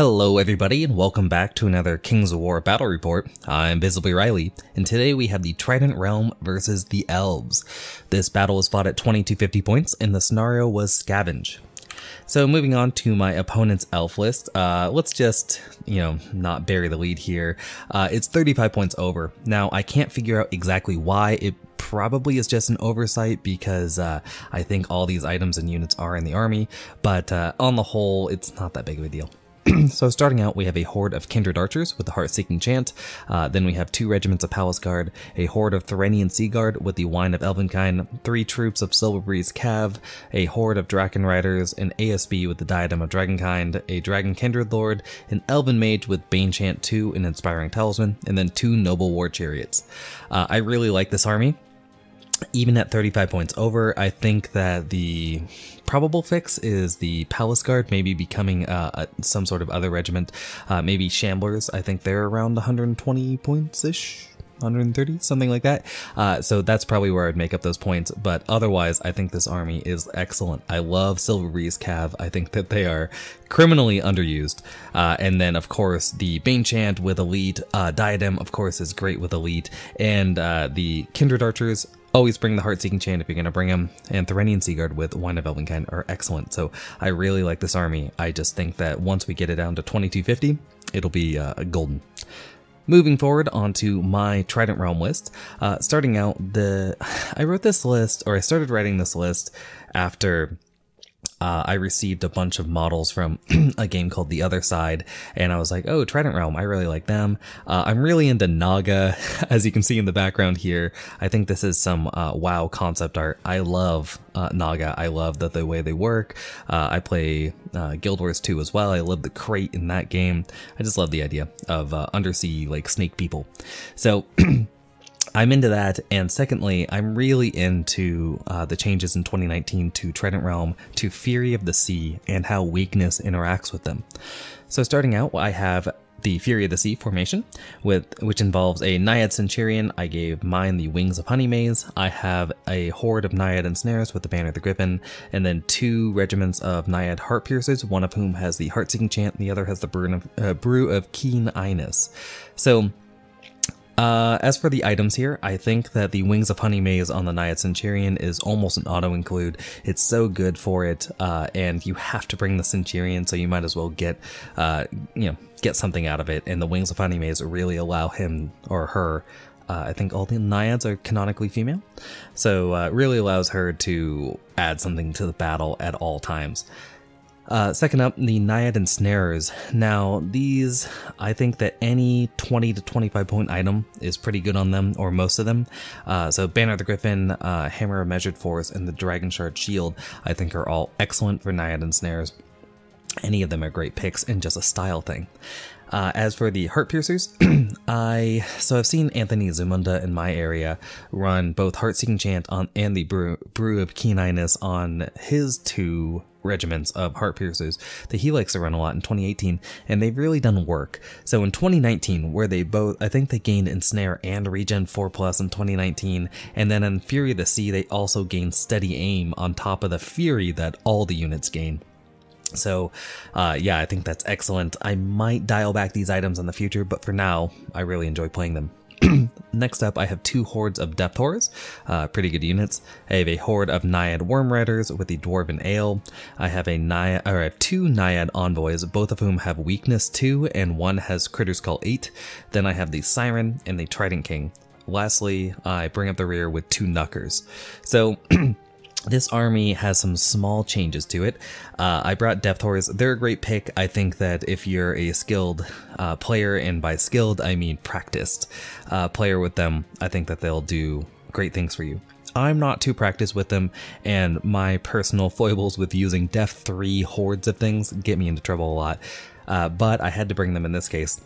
Hello everybody and welcome back to another Kings of War battle report. I'm Visibly Riley, and today we have the Trident Realm versus the Elves. This battle was fought at 2250 points and the scenario was Scavenge. So moving on to my opponent's elf list, let's just, not bury the lead here. It's 35 points over. Now I can't figure out exactly why. It probably is just an oversight because I think all these items and units are in the army, but on the whole, it's not that big of a deal. So starting out, we have a horde of kindred archers with the heart-seeking chant. Then we have 2 regiments of palace guard, a horde of Therenian sea guard with the wine of elvenkind, 3 troops of silver breeze cav, a horde of dragon riders, an ASB with the diadem of dragonkind, a dragon kindred lord, an elven mage with bane chant 2, an inspiring talisman, and then 2 noble war chariots. I really like this army. Even at 35 points over, I think that the probable fix is the Palace Guard maybe becoming some sort of other regiment, maybe Shamblers. I think they're around 120 points-ish, 130, something like that. So that's probably where I'd make up those points, but otherwise I think this army is excellent. I love Silver Breeze Cav. I think that they are criminally underused. And then of course the Bane Chant with Elite, Diadem of course is great with Elite, and the Kindred Archers, always bring the Heart-Seeking Chant if you're going to bring them, and Therenian Sea Guard with Wine of Elvenkind are excellent. So I really like this army. I just think that once we get it down to 2250, it'll be golden. Moving forward onto my Trident Realm list, starting out, I wrote this list, or I started writing this list after I received a bunch of models from a game called The Other Side, and I was like, oh, Trident Realm, I really like them. I'm really into Naga, as you can see in the background here. I think this is some WoW concept art. I love Naga. I love the way they work. I play Guild Wars 2 as well. I love the crate in that game. I just love the idea of undersea, like, snake people. So I'm into that, and secondly, I'm really into the changes in 2019 to Trident Realm, to Fury of the Sea, and how weakness interacts with them. So starting out, I have the Fury of the Sea formation, which involves a Naiad Centurion. I gave mine the Wings of Honey Maze. I have a horde of Naiad Ensnares with the Banner of the Griffin, and then 2 regiments of Naiad Heart Piercers, one of whom has the Heart-Seeking Chant, and the other has the Brew of Keen Eyeness. So as for the items here, I think that the Wings of Honey Maze on the Naiad Centurion is almost an auto-include. It's so good for it, and you have to bring the Centurion, so you might as well get something out of it, and the Wings of Honey Maze really allow him or her, I think all the Naiads are canonically female, so really allows her to add something to the battle at all times. Second up, the Naiad Ensnarers. Now, these, I think that any 20 to 25 point item is pretty good on them, or most of them. So Banner of the Griffin, Hammer of Measured Force, and the Dragon Shard Shield, I think are all excellent for Naiad Ensnares. Any of them are great picks and just a style thing. As for the Heart Piercers, I've seen Anthony Zamunda in my area run both Heart-Seeking Chant and the Brew of Keen Eyeness on his 2 regiments of Heart Piercers that he likes to run a lot in 2018, and they've really done work. So in 2019, where they both, I think they gained Ensnare and Regen 4+ in 2019, and then in Fury of the Sea, they also gained Steady Aim on top of the Fury that all the units gain. So, yeah, I think that's excellent. I might dial back these items in the future, but for now, I really enjoy playing them. Next up, I have 2 hordes of Depth Horrors, pretty good units. I have a horde of Naiad Worm Riders with the Dwarven Ale. I have 2 Naiad Envoys, both of whom have Weakness 2, and one has Critter Skull 8. Then I have the Siren and the Trident King. Lastly, I bring up the rear with 2 Knuckers. So this army has some small changes to it. I brought Depth Horrors. They're a great pick. I think that if you're a skilled player, and by skilled I mean practiced player with them, I think that they'll do great things for you. I'm not too practiced with them, and my personal foibles with using Def 3 hordes of things get me into trouble a lot. But I had to bring them in this case,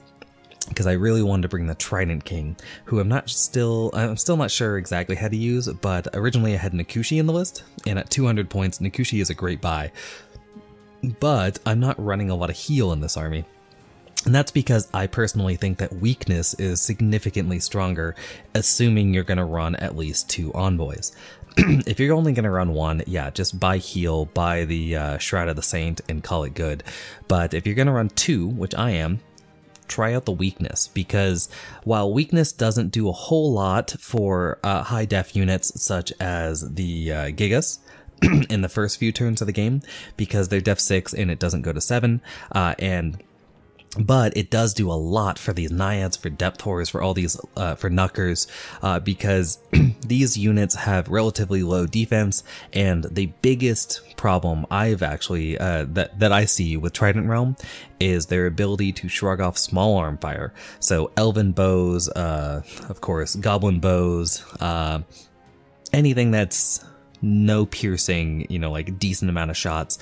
because I really wanted to bring the Trident King, who I'm still not sure exactly how to use, but originally I had Nikushi in the list, and at 200 points, Nikushi is a great buy. But I'm not running a lot of heal in this army. And that's because I personally think that weakness is significantly stronger, assuming you're going to run at least 2 envoys. If you're only going to run 1, yeah, just buy heal, buy the Shroud of the Saint, and call it good. But if you're going to run 2, which I am, try out the weakness, because while weakness doesn't do a whole lot for high def units such as the Gigas, in the first few turns of the game, because they're def 6 and it doesn't go to 7, but it does do a lot for these Naiads, for Depth Horrors, for all these, for Knuckers, because these units have relatively low defense, and the biggest problem I've actually, that I see with Trident Realm is their ability to shrug off small arm fire. So Elven bows, of course, Goblin bows, anything that's no piercing, you know, like decent amount of shots,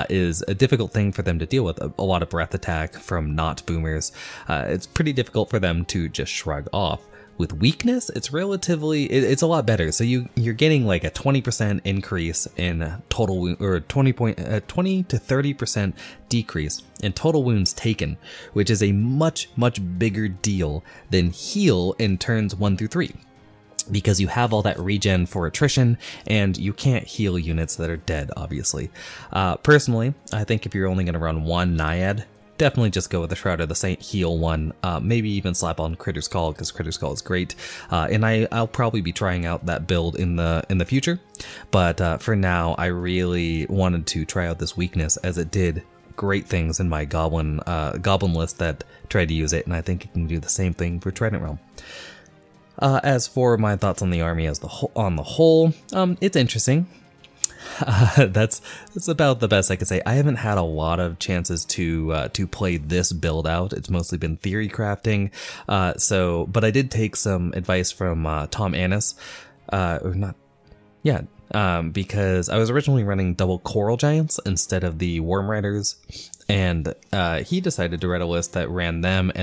is a difficult thing for them to deal with. A lot of breath attack from not boomers. It's pretty difficult for them to just shrug off. With weakness, it's relatively, it's a lot better. So you're getting like a 20% increase in total wound, or 20 to 30% decrease in total wounds taken, which is a much bigger deal than heal in turns 1 through 3. Because you have all that regen for attrition, and you can't heal units that are dead, obviously. Personally, I think if you're only going to run 1 Naiad, definitely just go with the Shroud of the Saint, heal 1, maybe even slap on Critter's Call, because Critter's Call is great. And I'll probably be trying out that build in the future, but for now, I really wanted to try out this weakness, as it did great things in my Goblin list that tried to use it, and I think it can do the same thing for Trident Realm. As for my thoughts on the army on the whole, it's interesting. That's about the best I could say. I haven't had a lot of chances to play this build out. It's mostly been theory crafting. But I did take some advice from Tom Annis, because I was originally running double Coral Giants instead of the Worm Riders. And he decided to write a list that ran them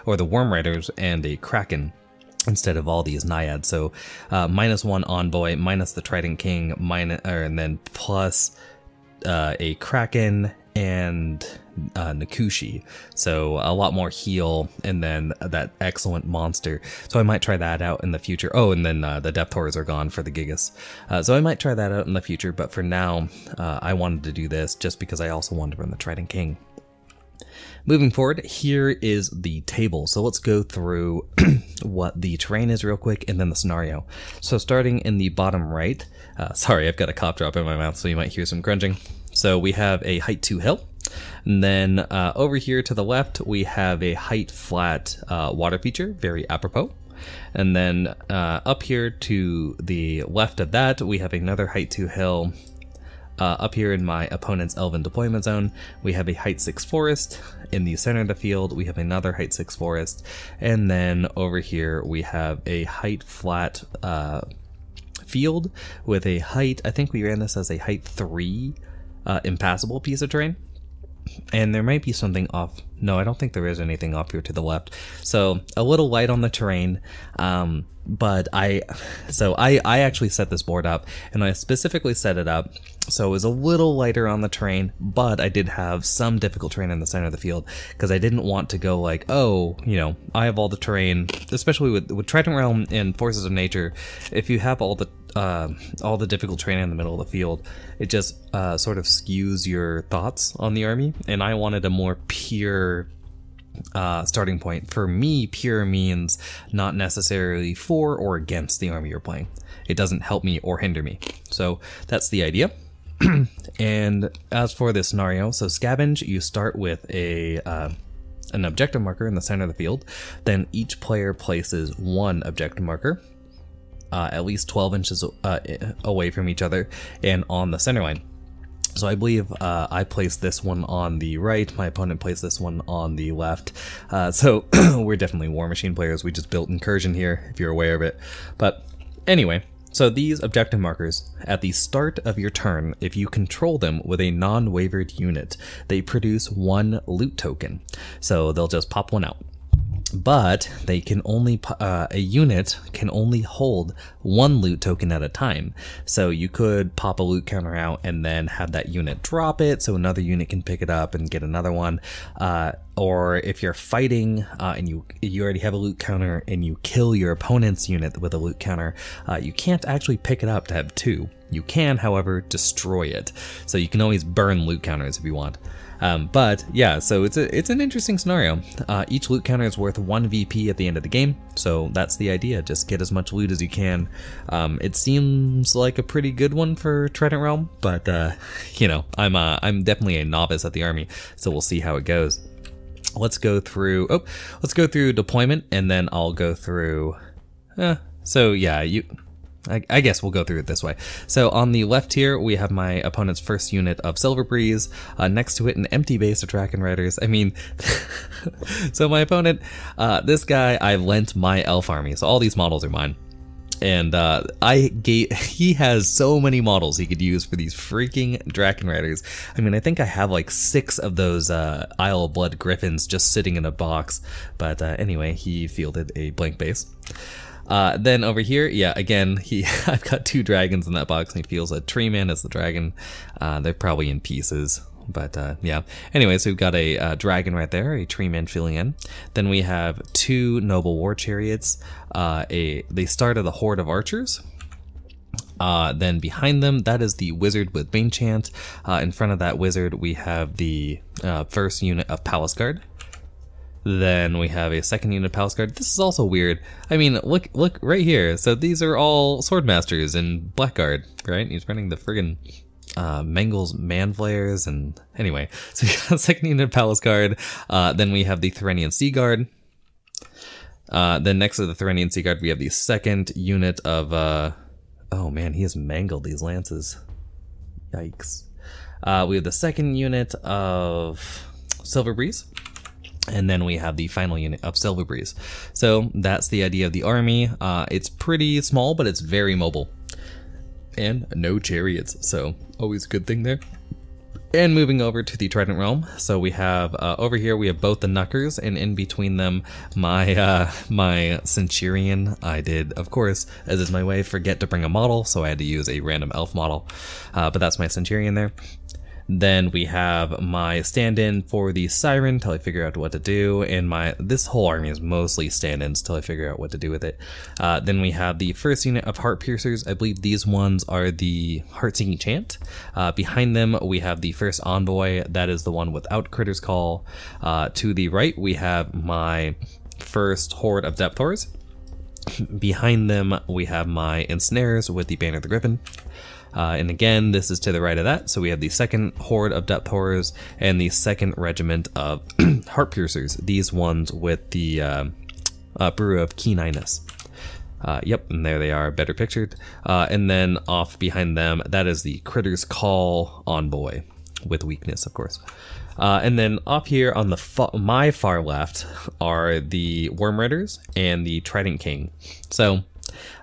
or the Worm Riders and a Kraken, instead of all these Naiads. So -1 Envoy, minus the Trident King, and then plus a Kraken and Nakushi. So a lot more heal, and then that excellent monster. So I might try that out in the future. Oh, and then the Depth Horrors are gone for the Gigas. So I might try that out in the future, but for now, I wanted to do this just because I also wanted to run the Trident King. Moving forward, here is the table. So let's go through what the terrain is real quick, and then the scenario. So starting in the bottom right, sorry, I've got a cough drop in my mouth, so you might hear some grunging. So we have a height 2 hill. And then over here to the left, we have a height flat water feature, very apropos. And then up here to the left of that, we have another height 2 hill. Up here in my opponent's Elven deployment zone, we have a height 6 forest. In the center of the field, we have another height 6 forest. And then over here, we have a height flat field with a height, I think we ran this as a height 3 impassable piece of terrain. And there might be something off. No, I don't think there is anything off here to the left. So a little light on the terrain. But I actually set this board up, and I specifically set it up so it was a little lighter on the terrain, but I did have some difficult terrain in the center of the field, because I didn't want to go like, oh, you know, I have all the terrain, especially with Trident Realm and Forces of Nature. If you have all the difficult terrain in the middle of the field, it just sort of skews your thoughts on the army, and I wanted a more pure starting point. For me, pure means not necessarily for or against the army you're playing. It doesn't help me or hinder me. So that's the idea. And as for this scenario, so Scavenge, you start with an objective marker in the center of the field. Then each player places one objective marker at least 12 inches away from each other and on the center line. So I believe I placed this one on the right, my opponent placed this one on the left. So we're definitely War Machine players. We just built Incursion here, if you're aware of it. But anyway, so these objective markers, at the start of your turn, if you control them with a non-wavered unit, they produce one loot token. So they'll just pop one out. but they can only a unit can only hold one loot token at a time. So you could pop a loot counter out and then have that unit drop it so another unit can pick it up and get another one. Or if you're fighting and you already have a loot counter and you kill your opponent's unit with a loot counter, you can't actually pick it up to have two. You can, however, destroy it. So you can always burn loot counters if you want. But yeah, so it's an interesting scenario. Each loot counter is worth 1 VP at the end of the game, so that's the idea. Just get as much loot as you can. It seems like a pretty good one for Trident Realm, but you know, I'm definitely a novice at the army, so we'll see how it goes. Let's go through deployment, and then I'll go through. So yeah, I guess we'll go through it this way. So on the left here, we have my opponent's first unit of Silver Breeze. Next to it, an empty base of Dragon Riders. I mean, so my opponent, this guy, I lent my elf army. So all these models are mine. And he has so many models he could use for these freaking Dragon Riders. I mean, I think I have like 6 of those Isle of Blood Griffins just sitting in a box. But anyway, he fielded a blank base. Then over here, yeah, again, I've got 2 dragons in that box, and he feels a tree man as the dragon. They're probably in pieces, but yeah. Anyway, so we've got a dragon right there, a tree man filling in. Then we have 2 noble war chariots. They start at the horde of archers. Then behind them, that is the wizard with Bane Chant. In front of that wizard, we have the first unit of Palace Guard. Then we have a second unit of Palace Guard. This is also weird. I mean, look right here. So these are all Swordmasters in Blackguard, right? He's running the friggin' Mengel's Manflayers, and anyway. So we got a second unit of Palace Guard. Then we have the Therenian Sea Guard. Then next to the Therenian Sea Guard, we have the second unit of, oh man, he has mangled these lances. Yikes. We have the second unit of Silver Breeze. And then we have the final unit of Silver Breeze. So that's the idea of the army. It's pretty small, but it's very mobile. And no chariots, so always a good thing there. And moving over to the Trident Realm, so we have over here we have both the Knuckers, and in between them my Centurion. I did, of course, as is my way, forget to bring a model, so I had to use a random elf model. But that's my Centurion there. Then we have my stand-in for the Siren till I figure out what to do, and this whole army is mostly stand-ins till I figure out what to do with it. Then we have the first unit of Heart Piercers. I believe these ones are the Heart-Seeking Chant. Behind them we have the first Envoy, that is the one without Critter's Call. To the right we have my first Horde of Depthors. Behind them we have my Ensnarers with the Banner of the Griffin. And again, this is to the right of that, so we have the second horde of Depth Horrors and the second regiment of Heart Piercers, these ones with the Brew of Keen Eyes. Yep, and there they are, better pictured. And then off behind them, that is the Critter's Call Envoy, with weakness, of course. And then up here on my far left are the Worm Riders and the Trident King. So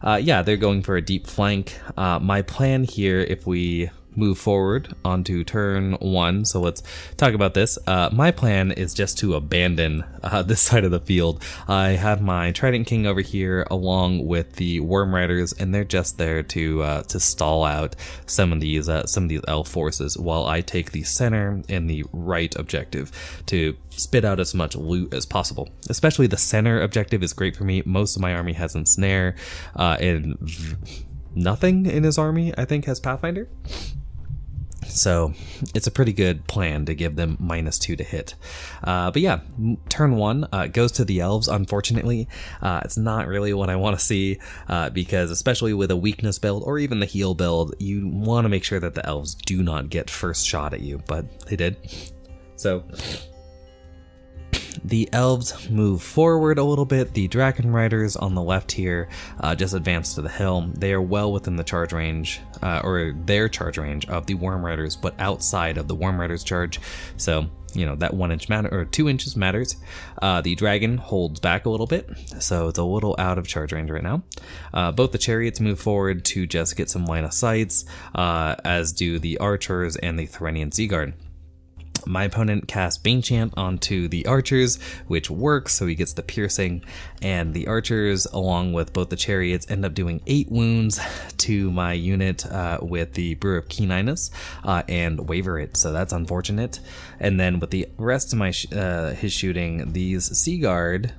yeah, they're going for a deep flank. My plan here, if we move forward onto turn 1, so let's talk about this. My plan is just to abandon this side of the field. I have my Trident King over here along with the Worm Riders, and they're just there to stall out some of these elf forces while I take the center and the right objective to spit out as much loot as possible. Especially the center objective is great for me. Most of my army has Ensnare, and nothing in his army I think has Pathfinder. So it's a pretty good plan to give them -2 to hit. But yeah, turn 1 goes to the Elves, unfortunately. It's not really what I want to see, because especially with a weakness build or even the heal build, you want to make sure that the Elves do not get first shot at you, but they did. So the Elves move forward a little bit. The Dragon Riders on the left here just advance to the hill. They are well within the charge range, or their charge range of the Worm Riders, but outside of the Worm Riders charge. So, you know, that 1 inch matter, or 2 inches matters. The Dragon holds back a little bit, so it's a little out of charge range right now. Both the Chariots move forward to just get some line of sights, as do the Archers and the Therenian Sea Guard. My opponent casts Banechant onto the archers, which works, so he gets the piercing, and the archers, along with both the chariots, end up doing 8 wounds to my unit with the Brewer of Keeniness and waver it, so that's unfortunate. And then with the rest of my his shooting, these Sea Guard,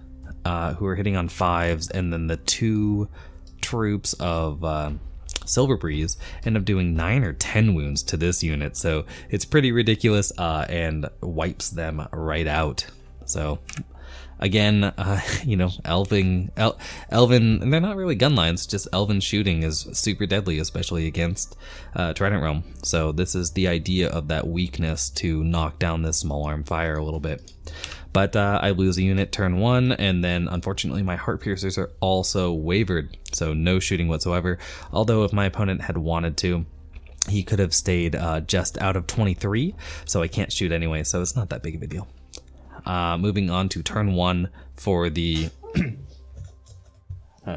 who are hitting on 5s, and then the 2 troops of Silver Breeze end up doing 9 or 10 wounds to this unit, so it's pretty ridiculous and wipes them right out. So again, you know, Elven, they're not really gun lines, just Elven shooting is super deadly, especially against Trident Realm. So this is the idea of that weakness to knock down this small arm fire a little bit. But I lose a unit turn 1, and then unfortunately my Heart Piercers are also wavered, so no shooting whatsoever. Although if my opponent had wanted to, he could have stayed just out of 23, so I can't shoot anyway, so it's not that big of a deal. Moving on to turn 1 for the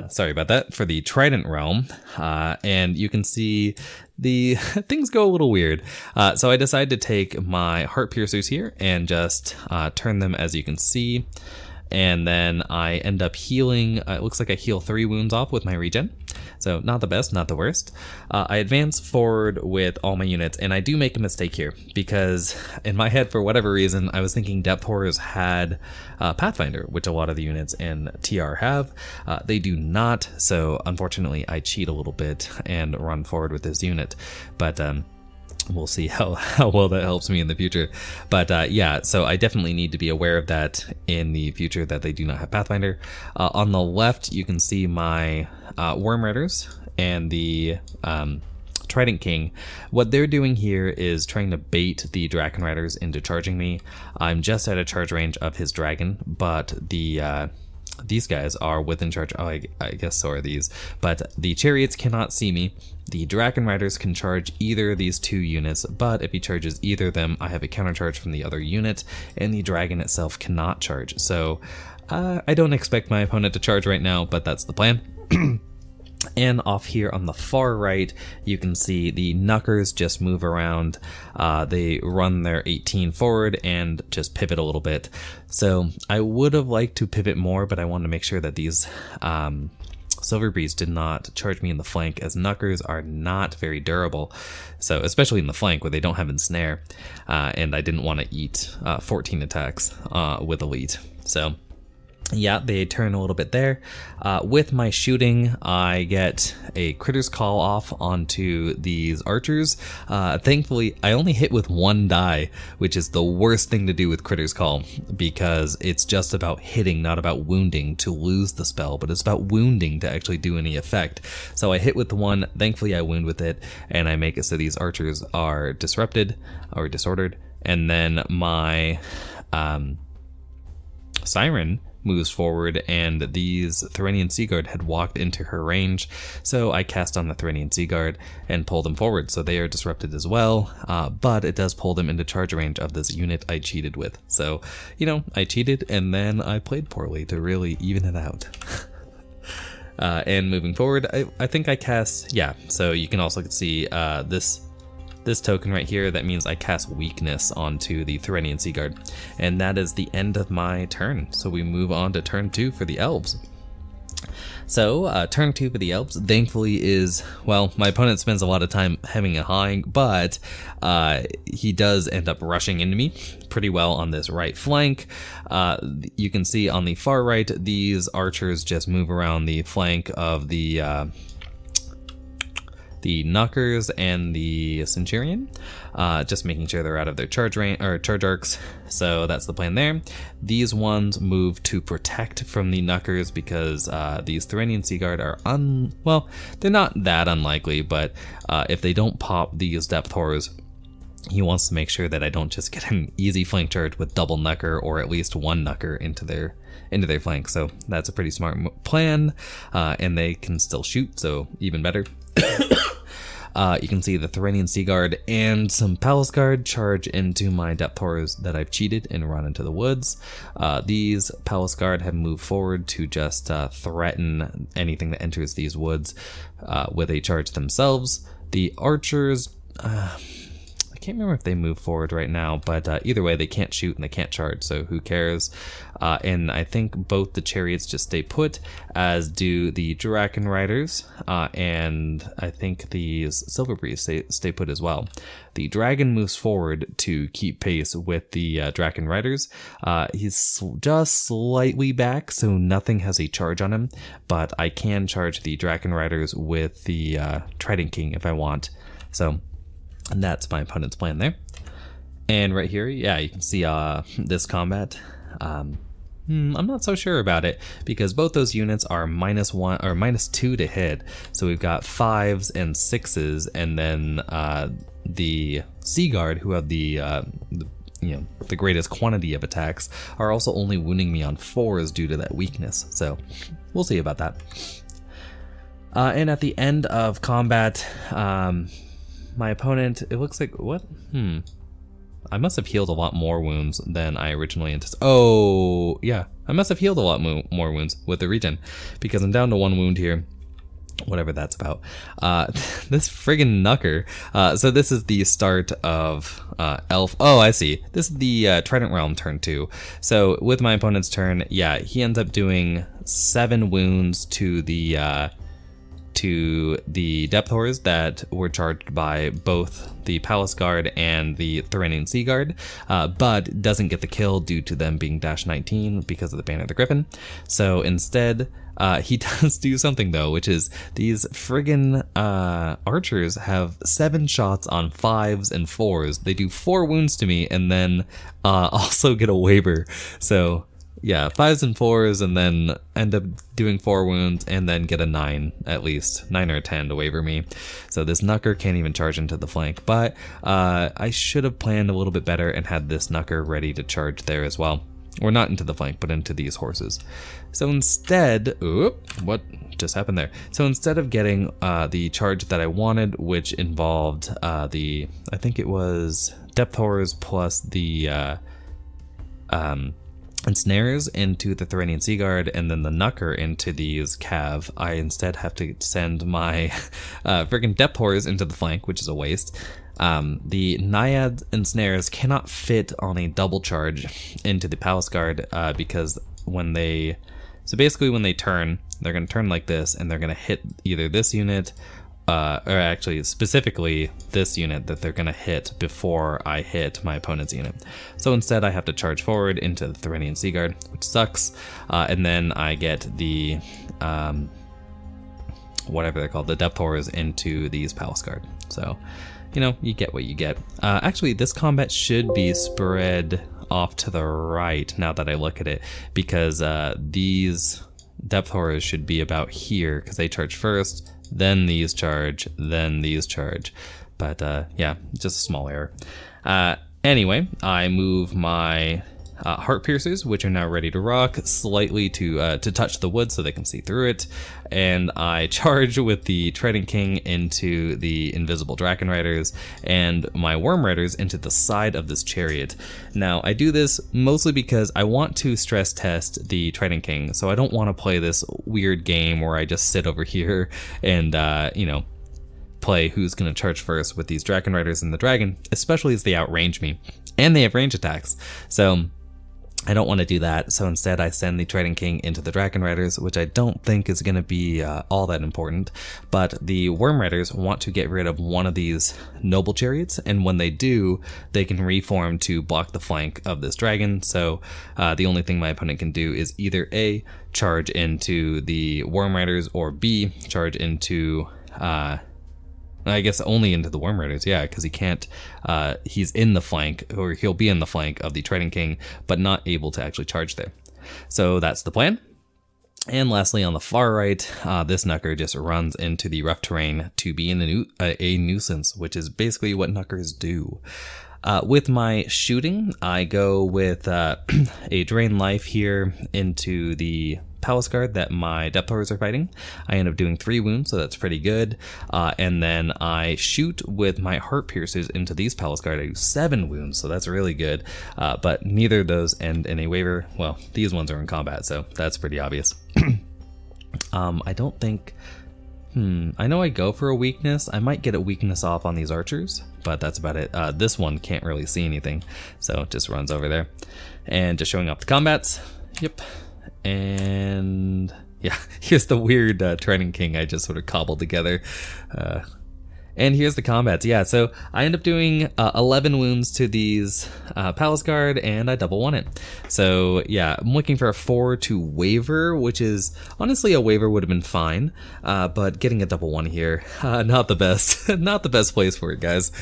sorry about that, for the Trident Realm, and you can see the things go a little weird. So I decided to take my Heart Piercers here and just turn them, as you can see, and then I end up healing. It looks like I heal 3 wounds off with my regen, so not the best, not the worst. I advance forward with all my units, and I do make a mistake here, because in my head, for whatever reason, I was thinking Depth Horrors had Pathfinder, which a lot of the units in TR have. They do not, so unfortunately I cheat a little bit and run forward with this unit, but we'll see how well that helps me in the future. But yeah, so I definitely need to be aware of that in the future, that they do not have Pathfinder. On the left, you can see my Worm Riders and the Trident King. What they're doing here is trying to bait the Dragon Riders into charging me. I'm just out of charge range of his dragon, but the these guys are within charge. Oh, I guess so are these. But the chariots cannot see me. The Dragon Riders can charge either of these 2 units, but if he charges either of them, I have a counter charge from the other unit, and the dragon itself cannot charge. So I don't expect my opponent to charge right now, but that's the plan. And off here on the far right, you can see the Knuckers just move around. They run their 18 forward and just pivot a little bit. So I would have liked to pivot more, but I wanted to make sure that these Silver Breeze did not charge me in the flank, as Knuckers are not very durable. So especially in the flank where they don't have Ensnare, and I didn't want to eat 14 attacks with Elite. So yeah, they turn a little bit there. With my shooting, I get a Critter's Call off onto these archers. Thankfully, I only hit with 1 die, which is the worst thing to do with Critter's Call, because it's just about hitting, not about wounding to lose the spell, but it's about wounding to actually do any effect. So I hit with 1, thankfully I wound with it, and I make it so these archers are disrupted, or disordered, and then my Siren moves forward, and these Tyranian Seaguard had walked into her range, so I cast on the Tyranian Seaguard and pull them forward, so they are disrupted as well, but it does pull them into charge range of this unit I cheated with. So, you know, I cheated, and then I played poorly to really even it out. And moving forward, I think I cast, yeah, so you can also see this token right here. That means I cast Weakness onto the Tyranian Seaguard, and that is the end of my turn. So we move on to turn 2 for the Elves. So turn 2 for the Elves, thankfully, is, well, my opponent spends a lot of time hemming and hawing, but he does end up rushing into me pretty well on this right flank. You can see on the far right, these archers just move around the flank of the Knuckers and the Centurion, just making sure they're out of their charge range or charge arcs. So that's the plan there. These ones move to protect from the Knuckers, because these Tyranian Seaguard are well, they're not that unlikely, but if they don't pop these Depth Horrors, he wants to make sure that I don't just get an easy flank charge with double Knucker, or at least 1 Knucker into their flank. So that's a pretty smart plan, and they can still shoot, so even better. You can see the Tyranian Seaguard and some Palace Guard charge into my Depth Horrors that I've cheated and run into the woods. These Palace Guard have moved forward to just threaten anything that enters these woods with a charge themselves. The archers, I can't remember if they move forward right now, but either way, they can't shoot and they can't charge, so who cares? And I think both the chariots just stay put, as do the Draken Riders, and I think the Silver Breeze stay put as well. The dragon moves forward to keep pace with the Draken Riders. He's just slightly back, so nothing has a charge on him, but I can charge the Draken Riders with the Trident King if I want. So that's my opponent's plan there. And right here, yeah, you can see this combat. I'm not so sure about it, because both those units are -1 or -2 to hit. So we've got 5s and 6s, and then the Sea Guard, who have the greatest quantity of attacks, are also only wounding me on 4s due to that weakness. So we'll see about that. And at the end of combat, my opponent, it looks like, what? I must have healed a lot more wounds than I originally anticipated. Oh, yeah. I must have healed a lot more wounds with the regen, because I'm down to 1 wound here. Whatever that's about. This friggin' Knucker. So this is the start of Elf. Oh, I see. This is the Trident Realm turn 2. So with my opponent's turn, yeah, he ends up doing 7 wounds to the Depth Horrors that were charged by both the Palace Guard and the Tyranian Sea Guard, but doesn't get the kill due to them being -19 because of the Banner of the Griffin. So instead, he does do something though, which is these friggin' archers have 7 shots on 5s and 4s. They do 4 wounds to me and then also get a waiver. So yeah, 5s and 4s, and then end up doing 4 wounds, and then get a 9, at least. 9 or a 10 to waiver me. So this Knucker can't even charge into the flank, but I should have planned a little bit better and had this Knucker ready to charge there as well. Or not into the flank, but into these horses. So instead, what just happened there? So instead of getting the charge that I wanted, which involved I think it was Depth Horrors plus the ensnares into the Tyranian Sea Guard, and then the Knucker into these Cav, I instead have to send my friggin' Depth Horrors into the flank, which is a waste. The Naiad ensnares cannot fit on a double charge into the Palace Guard, because when they turn, they're going to turn like this, and they're going to hit either this unit, or actually specifically this unit that they're going to hit before I hit my opponent's unit. So instead I have to charge forward into the Tyranian Sea Guard, which sucks, and then I get the whatever they're called, the Depth Horrors into these Palace Guard. So, you know, you get what you get. Actually, this combat should be spread off to the right now that I look at it, because these Depth Horrors should be about here, because they charge first, then these charge, then these charge. But yeah, just a small error. Anyway, I move my Heart Piercers, which are now ready to rock, slightly to touch the wood so they can see through it, and I charge with the Trident King into the Invisible Draken Riders, and my Worm Riders into the side of this chariot. Now, I do this mostly because I want to stress test the Trident King, so I don't want to play this weird game where I just sit over here and, you know, play who's going to charge first with these Draken Riders and the dragon, especially as they outrange me, and they have range attacks. So I don't want to do that, so instead I send the Trident King into the Draken Riders, which I don't think is going to be all that important, but the Worm Riders want to get rid of one of these Noble Chariots, and when they do, they can reform to block the flank of this dragon. So the only thing my opponent can do is either A, charge into the Worm Riders, or B, charge into I guess only into the Worm Riders, yeah, because he can't, he's in the flank, or he'll be in the flank of the Trident King, but not able to actually charge there. So that's the plan. And lastly, on the far right, this Knucker just runs into the rough terrain to be a nuisance, which is basically what Knuckers do. With my shooting, I go with a Drain Life here into the Palace Guard that my Depth Horrors are fighting. I end up doing 3 wounds, so that's pretty good. And then I shoot with my Heart Piercers into these Palace Guard. I do 7 wounds, so that's really good. But neither of those end in a waiver. Well, these ones are in combat, so that's pretty obvious. I don't think I know I go for a weakness. I might get a weakness off on these archers, but that's about it. This one can't really see anything, so it just runs over there. And just showing off the combats. Yep. And yeah, here's the weird Trident King I just sort of cobbled together. And here's the combats. Yeah, so I end up doing 11 wounds to these Palace Guard, and I double one it. So yeah, I'm looking for a 4 to waver, which is honestly a waver would have been fine, but getting a double one here, not the best, not the best place for it, guys.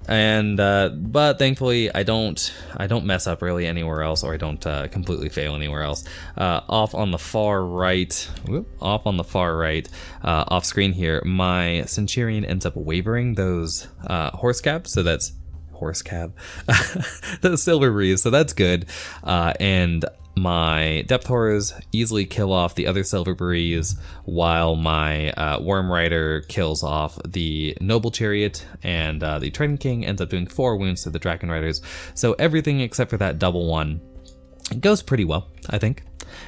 And but thankfully I don't mess up really anywhere else, or I don't completely fail anywhere else. Off on the far right, off screen here, my Centurion ends up wavering those horse cabs, so that's horse cab, the silver breeze, so that's good. And my depth horrors easily kill off the other silver breeze, while my worm rider kills off the noble chariot, and the Trident King ends up doing 4 wounds to the dragon riders. So everything except for that double one goes pretty well, I think.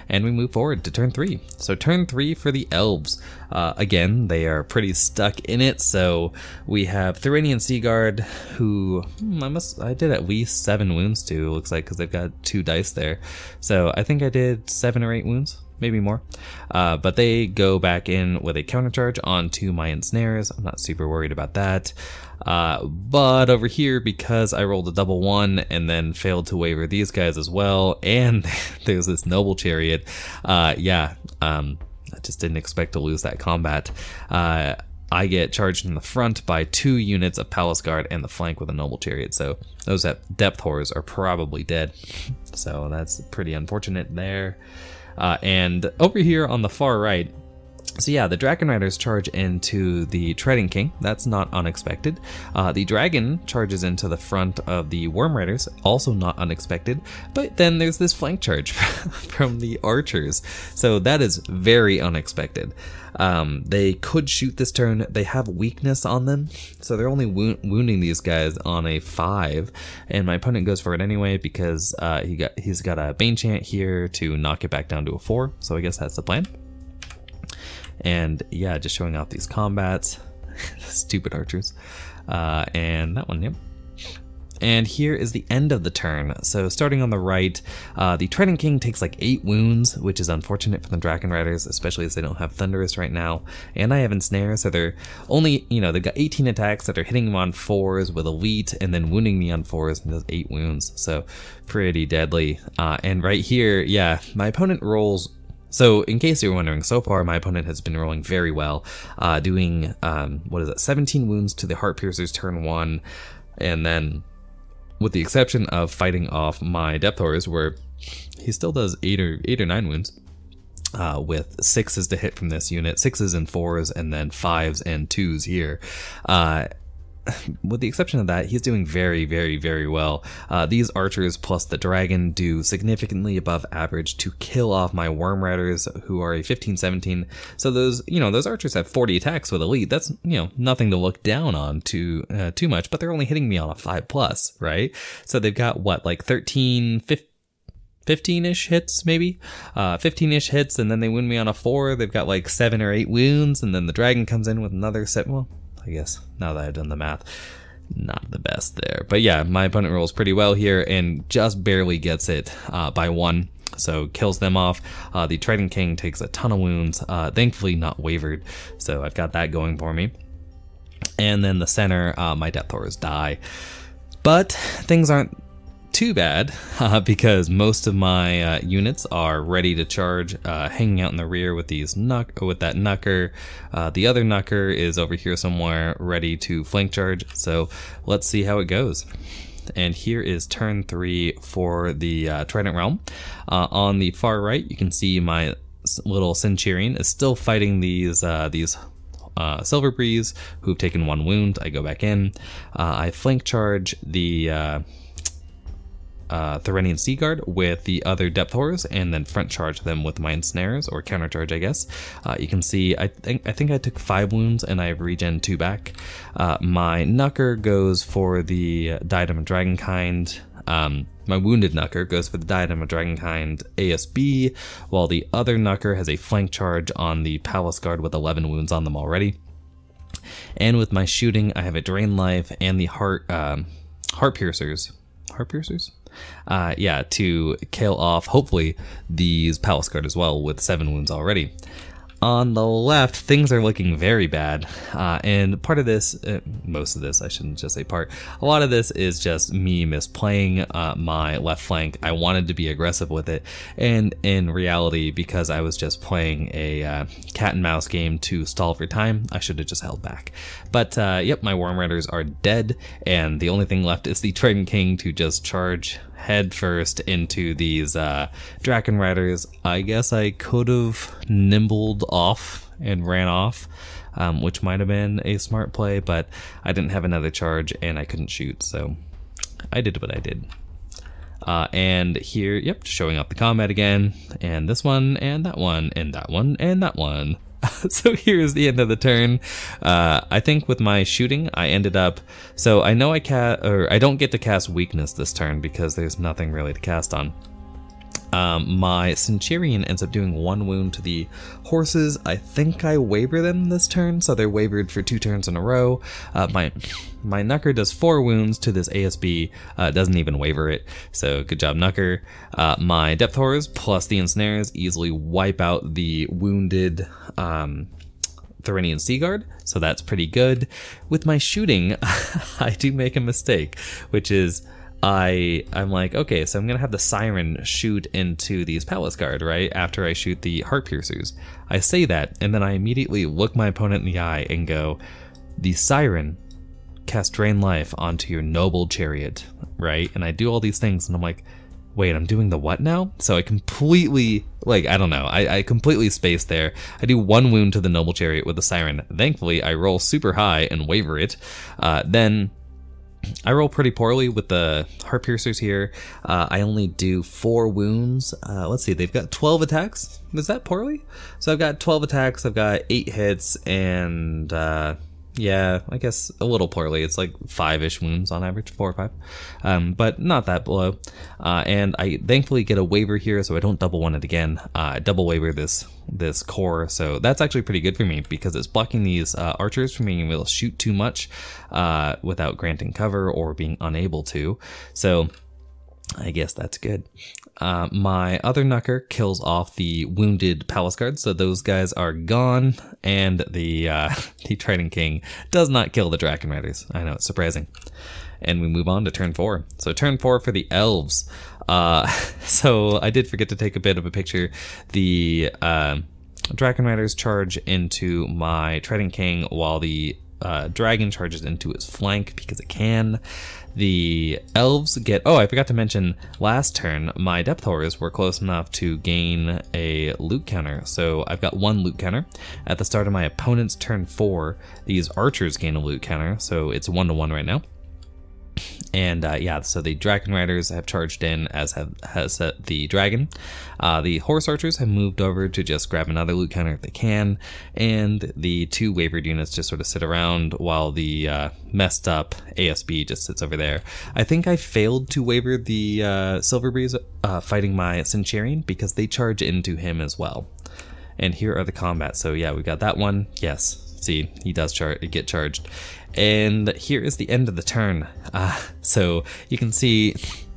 And we move forward to turn 3. So turn 3 for the Elves. Again, they are pretty stuck in it. So we have Trident Sea Guard, who I did at least 7 wounds to, looks like, because they've got 2 dice there. So I think I did 7 or 8 wounds, maybe more. But they go back in with a countercharge onto my ensnares. I'm not super worried about that. But over here, because I rolled a double one and then failed to waver these guys as well, and there's this noble chariot, I just didn't expect to lose that combat. I get charged in the front by 2 units of Palace Guard and the flank with a noble chariot, so those depth horrors are probably dead. So that's pretty unfortunate there. And over here on the far right, so yeah, the Dragon Riders charge into the Trident King. That's not unexpected. The Dragon charges into the front of the Worm Riders, also not unexpected. But then there's this flank charge from the Archers. So that is very unexpected. They could shoot this turn. They have weakness on them, so they're only wounding these guys on a 5. And my opponent goes for it anyway because he's got a Bane Chant here to knock it back down to a 4. So I guess that's the plan. And yeah, just showing off these combats. Stupid archers. And that one, yep. And here is the end of the turn. So starting on the right, the Trident King takes like 8 wounds, which is unfortunate for the Dragon Riders, especially as they don't have Thunderous right now. And I have Ensnare, so they're only, they've got 18 attacks that are hitting them on 4s with Elite, and then wounding me on 4s, and does 8 wounds. So pretty deadly. And right here, yeah, my opponent rolls. So in case you're wondering, so far my opponent has been rolling very well, doing, 17 wounds to the Heart Piercers turn 1, and then with the exception of fighting off my Depth Horrors, where he still does 8 or 9 wounds, with 6s to hit from this unit, 6s and 4s, and then 5s and 2s here. With the exception of that, he's doing very, very, very well. These archers plus the dragon do significantly above average to kill off my worm riders, who are a 15-17. So those, those archers have 40 attacks with elite. That's, nothing to look down on too much, but they're only hitting me on a 5+, right? So they've got what, like 15-ish hits, maybe 15-ish hits, and then they wound me on a 4. They've got like 7 or 8 wounds, and then the dragon comes in with another 7. Well, I guess now that I've done the math, not the best there. But yeah, my opponent rolls pretty well here and just barely gets it by 1. So kills them off. The Trident King takes a ton of wounds, thankfully not wavered. So I've got that going for me. And then the center, my Depth Horrors die. But things aren't too bad because most of my units are ready to charge, hanging out in the rear with that Knucker. The other Knucker is over here somewhere ready to flank charge. So let's see how it goes. And here is turn 3 for the Trident Realm. On the far right, you can see my little Centurion is still fighting these Silver Breeze, who've taken 1 wound. I go back in. I flank charge the Trident Sea Guard with the other Depth Horrors, and then front charge them with my Ensnares, or counter charge, I guess. You can see I think I took 5 wounds and I have regen 2 back. My Knucker goes for the Diadem of Dragonkind, my wounded Knucker goes for the Diadem of Dragonkind ASB, while the other Knucker has a flank charge on the Palace Guard with 11 wounds on them already. And with my shooting, I have a Drain Life and the Heart Piercers. Heart Piercers? Yeah, to kill off, hopefully, these Palace Guard as well with 7 wounds already. On the left, things are looking very bad, and part of this, most of this, I shouldn't just say part, a lot of this is just me misplaying my left flank. I wanted to be aggressive with it, and in reality, because I was just playing a cat and mouse game to stall for time, I should have just held back. But yep, my Worm Riders are dead, and the only thing left is the Trident King to just charge head first into these Draken Riders. I guess I could have nimbled off and ran off, which might have been a smart play, but I didn't have another charge and I couldn't shoot, so I did what I did. And here, yep, showing up the combat again, and this one, and that one, and that one, and that one. So here's the end of the turn. I think with my shooting, I ended up, so I know I don't get to cast weakness this turn because there's nothing really to cast on. My Centurion ends up doing 1 wound to the horses. I think I waver them this turn, so they're wavered for 2 turns in a row. My Knucker does 4 wounds to this ASB, doesn't even waver it, so good job Knucker. My Depth Horrors plus the Ensnares easily wipe out the wounded Therinian Sea Guard, so that's pretty good. With my shooting, I do make a mistake, which is I'm like, okay, so I'm gonna have the Siren shoot into these Palace Guard, right, after I shoot the Heart Piercers. I say that, and then I immediately look my opponent in the eye and go, the Siren cast Drain Life onto your Noble Chariot, right? And I do all these things, and I'm like, wait, I'm doing the what now? So I completely, like, I don't know, I completely spaced there. I do 1 wound to the Noble Chariot with the Siren. Thankfully, I roll super high and waver it. Then I roll pretty poorly with the Heart Piercers here. I only do 4 wounds. Let's see, they've got 12 attacks. Is that poorly? So I've got 12 attacks, I've got 8 hits, and yeah, I guess a little poorly. It's like 5-ish wounds on average, 4 or 5, but not that below. And I thankfully get a waiver here, so I don't double one it again. I double waiver this core, so that's actually pretty good for me because it's blocking these archers from being able to shoot too much without granting cover or being unable to. So I guess that's good. My other Knucker kills off the wounded Palace Guards, so those guys are gone, and the Trident King does not kill the Draken Riders. I know, it's surprising. And we move on to turn 4. So turn 4 for the Elves. So I did forget to take a bit of a picture. The Draken Riders charge into my Trident King while the dragon charges into its flank because it can. The Elves get, oh, I forgot to mention last turn, my Depth Horrors were close enough to gain a loot counter. So I've got 1 loot counter. At the start of my opponent's turn 4, these archers gain a loot counter, so it's 1-to-1 right now. And yeah, so the Draken Riders have charged in, as has the dragon. The horse archers have moved over to just grab another loot counter if they can, and the 2 wavered units just sort of sit around while the messed up ASB just sits over there. I think I failed to waver the Silver Breeze fighting my Centurion because they charge into him as well. And here are the combats. So yeah, we got that one. Yes. See, he does get charged. And here is the end of the turn. So you can see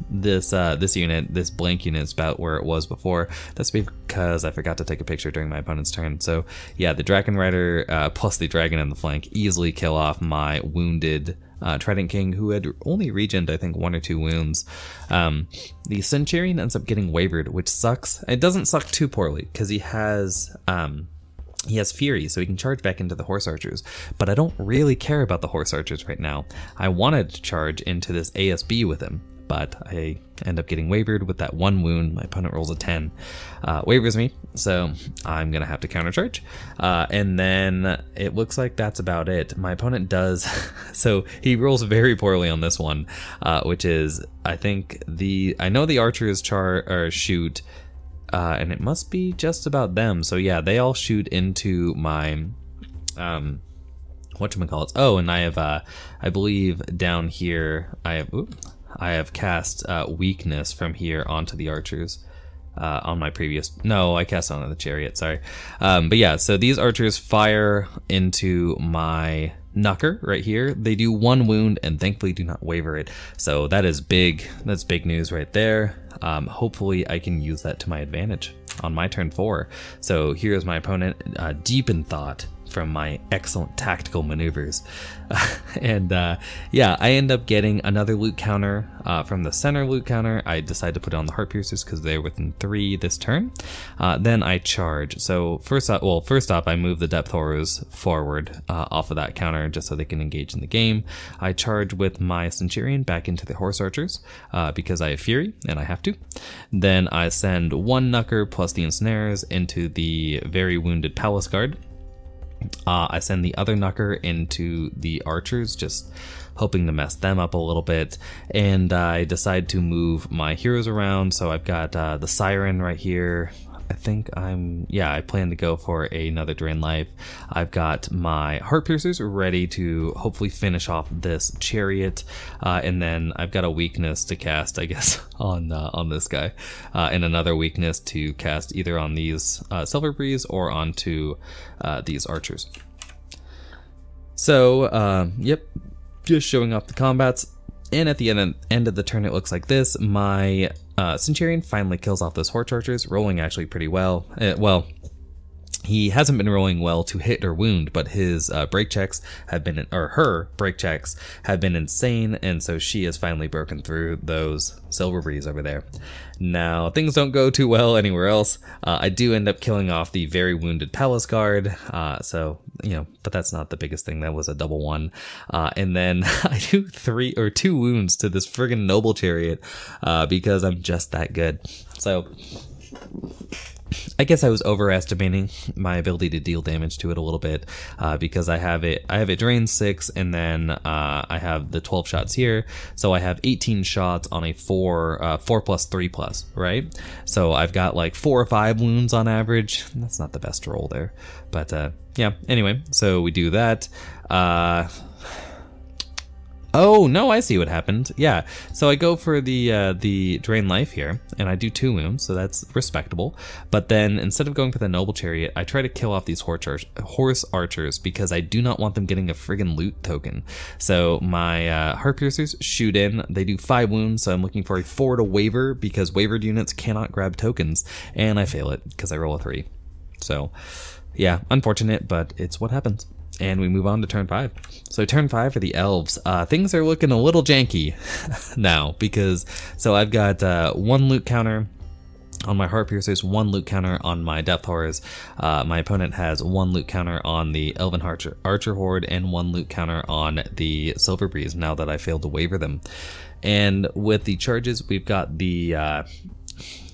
this this unit, this blank unit is about where it was before. That's because I forgot to take a picture during my opponent's turn. So yeah, the Draken Rider plus the dragon in the flank easily kill off my wounded Trident King, who had only regened, I think, 1 or 2 wounds. The Centurion ends up getting wavered, which sucks. It doesn't suck too poorly because he has Fury, so he can charge back into the Horse Archers, but I don't really care about the Horse Archers right now. I wanted to charge into this ASB with him, but I end up getting wavered with that 1 wound. My opponent rolls a 10, wavers me, so I'm gonna have to countercharge. And then it looks like that's about it. My opponent does, so he rolls very poorly on this one, which is, I know the archers shoot. And it must be just about them. So yeah, they all shoot into my, whatchamacallits. Oh, and I have, I believe down here, I have, I have cast weakness from here onto the archers. On my previous, no, I cast onto the chariot, sorry. But yeah, so these archers fire into my Knucker right here. They do 1 wound and thankfully do not waver it. So that is big. That's big news right there. Hopefully I can use that to my advantage on my turn 4. So here's my opponent, deep in thought from my excellent tactical maneuvers. Yeah, I end up getting another loot counter from the center loot counter. I decide to put it on the heart piercers because they're within 3 this turn. Then I charge. So first off, I move the depth horrors forward off of that counter just so they can engage in the game. I charge with my centurion back into the horse archers because I have fury and I have to. Then I send 1 knucker plus the ensnarers into the very wounded palace guard. I send the other knucker into the archers, just hoping to mess them up a little bit, and I decide to move my heroes around. So I've got the siren right here. I plan to go for another drain life. I've got my heart piercers ready to hopefully finish off this chariot, and then I've got a weakness to cast, I guess, on this guy, and another weakness to cast either on these Silver Breeze or onto these archers. So, yep, just showing off the combats. And at the end of the turn, it looks like this. My Centurion finally kills off those horse archers, rolling actually pretty well. Well, he hasn't been rolling well to hit or wound, but his break checks have been, or her break checks have been insane, and so she has finally broken through those Silver Breeze over there. Now, things don't go too well anywhere else. I do end up killing off the very wounded palace guard, so, you know, but that's not the biggest thing. That was a double 1. And then I do 2 wounds to this friggin' noble chariot because I'm just that good. So I guess I was overestimating my ability to deal damage to it a little bit because I have it drain 6, and then I have the 12 shots here, so I have 18 shots on a 4 plus 3 plus, right? So I've got like 4 or 5 wounds on average. That's not the best roll there, but yeah. Anyway, so we do that. Oh, no, I see what happened. Yeah, so I go for the drain life here, and I do 2 wounds, so that's respectable. But then, instead of going for the noble chariot, I try to kill off these horse archers because I do not want them getting a friggin' loot token. So my heart piercers shoot in. They do 5 wounds, so I'm looking for a 4 to waver because wavered units cannot grab tokens, and I fail it because I roll a 3. So, yeah, unfortunate, but it's what happens. And we move on to turn 5. So turn 5 for the elves. Things are looking a little janky now because, so I've got 1 loot counter on my heart piercers, 1 loot counter on my depth horrors. My opponent has 1 loot counter on the elven archer horde and 1 loot counter on the Silver Breeze now that I failed to waver them. And with the charges, we've got the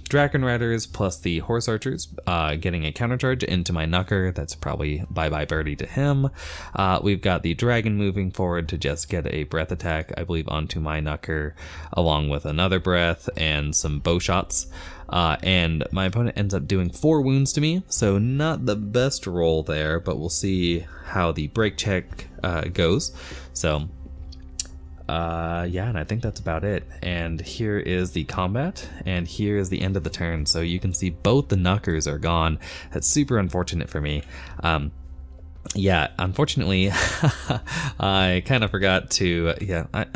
Dragon Riders plus the Horse Archers getting a countercharge into my Knucker. That's probably bye-bye birdie to him. We've got the Dragon moving forward to just get a breath attack, I believe, onto my Knucker, along with another breath and some bow shots. And my opponent ends up doing 4 wounds to me, so not the best roll there, but we'll see how the break check goes. So yeah, and I think that's about it. And here is the combat, and here is the end of the turn. So you can see both the Knuckers are gone. That's super unfortunate for me. Yeah, unfortunately, I kind of forgot to,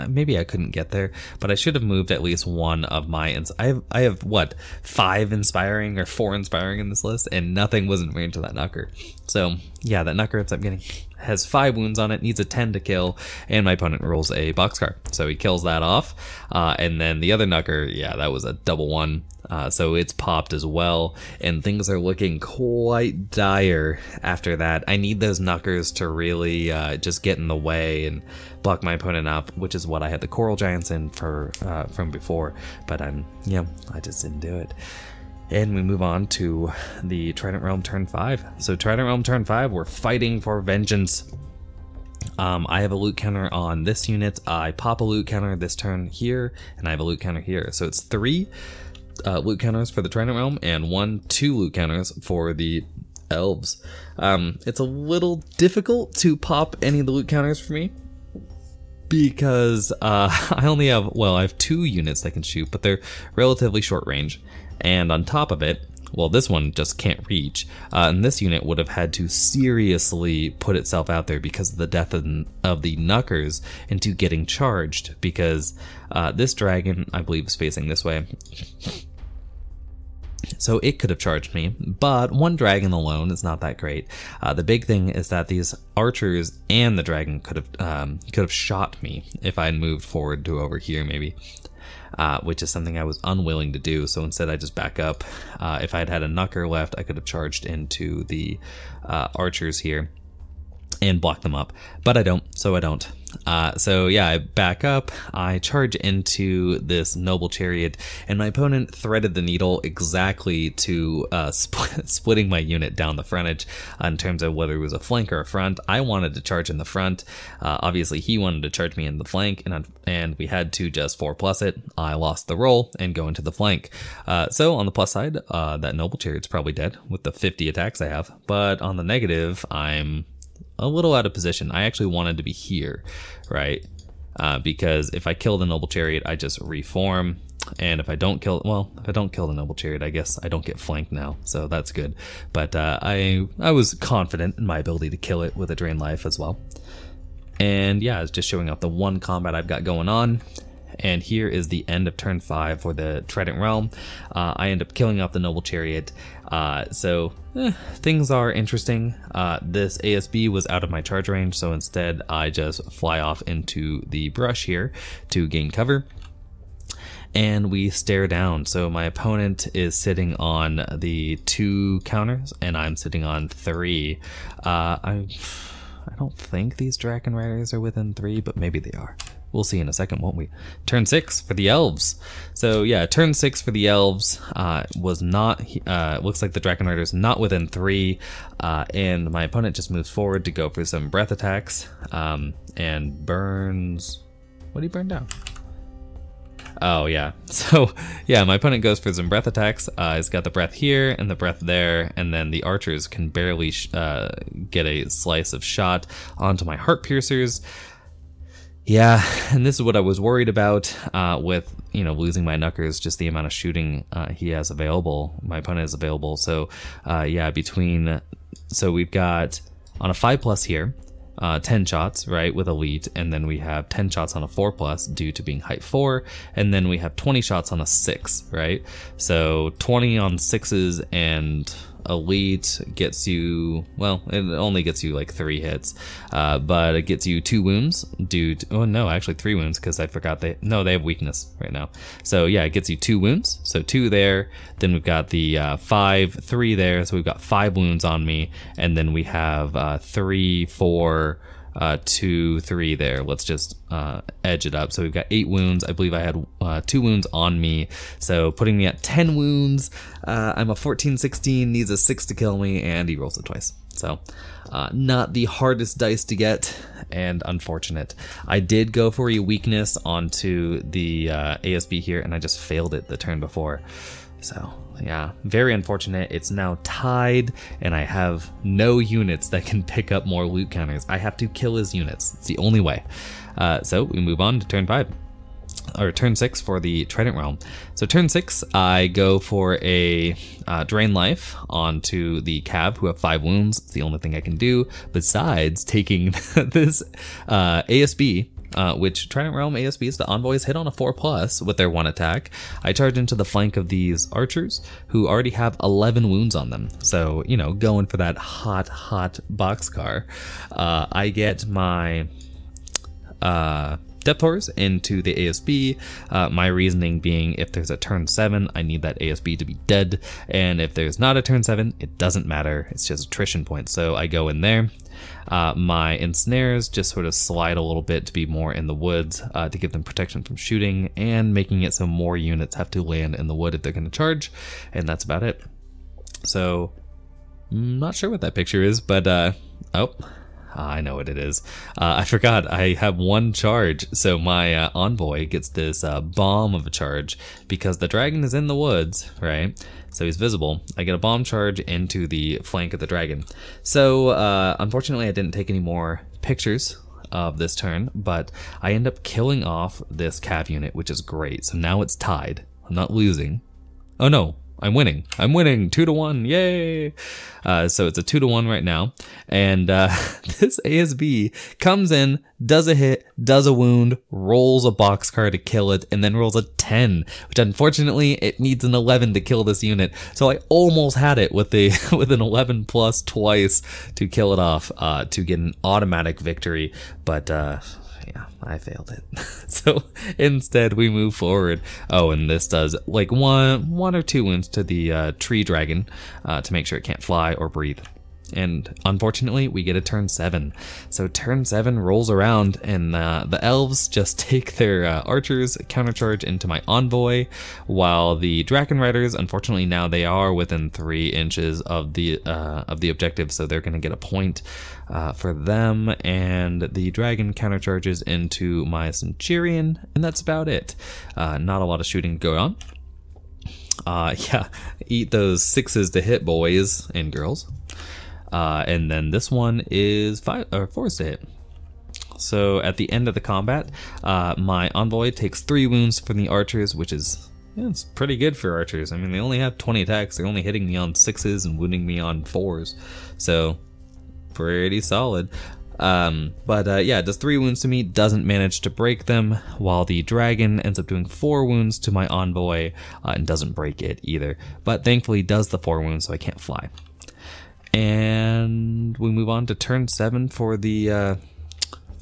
maybe I couldn't get there, but I should have moved at least 1 of my, I have what, 5 inspiring or 4 inspiring in this list, and nothing was in range of that Knucker. So yeah, that Knucker ends up has 5 wounds on it, needs a 10 to kill, and my opponent rolls a boxcar. So he kills that off, and then the other Knucker, yeah, that was a double 1. So it's popped as well, and things are looking quite dire after that. I need those Knuckers to really just get in the way and block my opponent up, which is what I had the Coral Giants in for from before, but yeah, I just didn't do it. And we move on to the Trident Realm turn 5. So Trident Realm turn 5, we're fighting for vengeance. I have a loot counter on this unit. I pop a loot counter this turn here, and I have a loot counter here. So it's 3 loot counters for the Trident Realm and 2 loot counters for the Elves. It's a little difficult to pop any of the loot counters for me because I only have, well, I have 2 units that can shoot, but they're relatively short range. And on top of it, well, this one just can't reach, and this unit would have had to seriously put itself out there because of the death of the Knuckers into getting charged, because this dragon, I believe, is facing this way. So it could have charged me, but 1 dragon alone is not that great. The big thing is that these archers and the dragon could have shot me if I had moved forward to over here, maybe. Which is something I was unwilling to do, so instead I just back up. If I had had a Knucker left, I could have charged into the archers here and block them up, but I don't, so I don't. So yeah, I back up, I charge into this noble chariot, and my opponent threaded the needle exactly to splitting my unit down the frontage in terms of whether it was a flank or a front. I wanted to charge in the front. Obviously he wanted to charge me in the flank, and we had to just 4+ it. I lost the roll and go into the flank. So on the plus side, that noble chariot's probably dead with the 50 attacks I have, but on the negative, I'm a little out of position. I actually wanted to be here, right? Because if I kill the noble chariot, I just reform, and if I don't kill, well, if I don't kill the noble chariot, I guess I don't get flanked now, so that's good. But I was confident in my ability to kill it with a drain life as well. And yeah, it's just showing off the 1 combat I've got going on. And here is the end of turn 5 for the Trident Realm. I end up killing off the noble chariot. Things are interesting. This ASB was out of my charge range, so instead I just fly off into the brush here to gain cover. And we stare down. So my opponent is sitting on the 2 counters, and I'm sitting on 3. I don't think these Dragon Riders are within 3, but maybe they are. We'll see in a second, won't we? Turn 6 for the Elves. So yeah, turn 6 for the Elves was not, looks like the Dragon Rider's not within 3, and my opponent just moves forward to go for some breath attacks, and burns, what did he burn down? Oh yeah, so yeah, my opponent goes for some breath attacks. He's got the breath here and the breath there, and then the archers can barely get a slice of shot onto my heart piercers. Yeah, and this is what I was worried about with, you know, losing my Knuckers, just the amount of shooting he has available, my opponent has available. So yeah, so we've got on a 5+ here, 10 shots, right, with elite, and then we have 10 shots on a 4+ due to being height 4, and then we have 20 shots on a 6, right? So 20 on 6s and elite gets you, well, it only gets you like 3 hits, but it gets you 2 wounds due to, oh no, actually 3 wounds, because I forgot they have weakness right now. So yeah, it gets you 2 wounds, so 2 there, then we've got the 3 there, so we've got 5 wounds on me, and then we have 3, 4, 2, 3 there. Let's just edge it up. So we've got 8 wounds. I believe I had 2 wounds on me, so putting me at 10 wounds. I'm a 14-16, needs a 6 to kill me, and he rolls it twice. So not the hardest dice to get, and unfortunate. I did go for a weakness onto the ASB here, and I just failed it the turn before. So yeah, very unfortunate. It's now tied, and I have no units that can pick up more loot counters. I have to kill his units. It's the only way. So we move on to turn 5. Or turn 6 for the Trident Realm. So turn 6, I go for a drain life onto the Cav, who have 5 wounds. It's the only thing I can do besides taking this ASB, which Trident Realm ASBs, the envoys hit on a 4+ with their 1 attack. I charge into the flank of these archers, who already have 11 wounds on them. So, you know, going for that hot boxcar. I get my Depth Horrors into the ASB, my reasoning being if there's a turn 7, I need that ASB to be dead, and if there's not a turn 7, it doesn't matter, it's just attrition points, so I go in there. My ensnares just sort of slide a little bit to be more in the woods, to give them protection from shooting, and making it so more units have to land in the wood if they're going to charge, and that's about it. So, not sure what that picture is, but, oh, I know what it is. I forgot I have 1 charge, so my envoy gets this bomb of a charge because the dragon is in the woods, right? So he's visible. I get a bomb charge into the flank of the dragon. So unfortunately I didn't take any more pictures of this turn, but I end up killing off this cav unit, which is great. So now it's tied. I'm not losing. Oh no, I'm winning. I'm winning 2-1. Yay! So it's a 2-1 right now. And this ASB comes in, does a hit, does a wound, rolls a boxcar to kill it, and then rolls a 10, which unfortunately it needs an 11 to kill this unit. So I almost had it with the with an 11 plus twice to kill it off to get an automatic victory, but yeah, I failed it. So instead we move forward. Oh, and this does like one or two wounds to the tree dragon to make sure it can't fly or breathe. And unfortunately, we get a turn 7. So turn 7 rolls around, and the elves just take their archers, countercharge into my envoy, while the dragon riders, unfortunately, now they are within 3 inches of the objective, so they're going to get a point for them. And the dragon countercharges into my centurion, and that's about it. Not a lot of shooting going on. Yeah, eat those 6s to hit, boys and girls. And then this one is 4s to hit. So at the end of the combat, my envoy takes 3 wounds from the archers, which is, yeah, it's pretty good for archers. I mean, they only have 20 attacks. They're only hitting me on 6s and wounding me on 4s. So pretty solid. But yeah, it does 3 wounds to me, doesn't manage to break them, while the dragon ends up doing 4 wounds to my envoy and doesn't break it either. But thankfully does the 4 wounds, so I can't fly. And we move on to turn 7 for the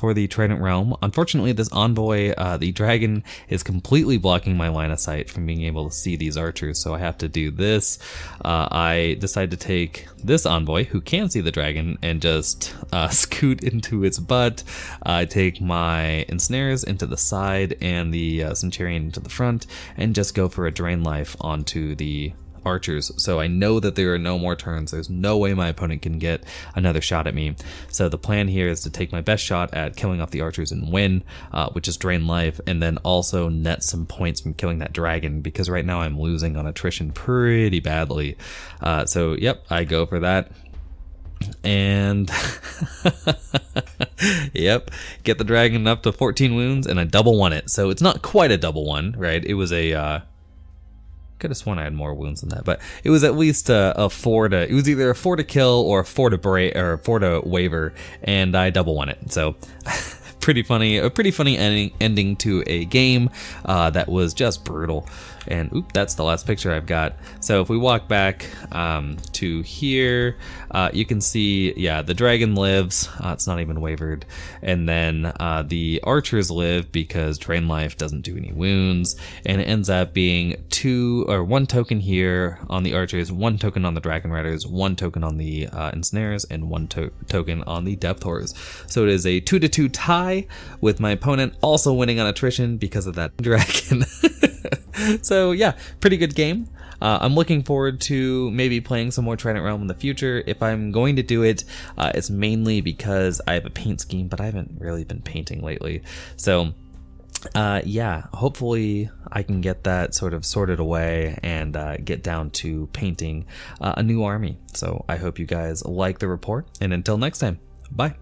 Trident Realm. Unfortunately, this envoy, the dragon, is completely blocking my line of sight from being able to see these archers, so I have to do this. I decide to take this envoy, who can see the dragon, and just scoot into its butt. I take my ensnares into the side and the centurion into the front, and just go for a drain life onto the archers. So I know that there are no more turns. There's no way my opponent can get another shot at me. So the plan here is to take my best shot at killing off the archers and win, which is drain life, and then also net some points from killing that dragon, because right now I'm losing on attrition pretty badly. So yep, I go for that. And yep, get the dragon up to 14 wounds, and I double one it. So it's not quite a double one, right? It was a could have sworn I had more wounds than that, but it was at least a 4 to. It was either a 4 to kill or a 4 to break or a 4 to waver, and I double won it. So pretty funny, a pretty funny ending to a game that was just brutal. And oop, that's the last picture I've got. So if we walk back to here, you can see, yeah, the dragon lives. It's not even wavered. And then the archers live because drain life doesn't do any wounds. And it ends up being 1 token here on the archers, 1 token on the dragon riders, 1 token on the ensnares, and 1 token on the depth horrors. So it is a 2-2 tie, with my opponent also winning on attrition because of that dragon. So yeah, pretty good game. I'm looking forward to maybe playing some more Trident Realm in the future. If I'm going to do it, it's mainly because I have a paint scheme, but I haven't really been painting lately. So yeah, hopefully I can get that sort of sorted away and get down to painting a new army. So I hope you guys like the report, and until next time, bye.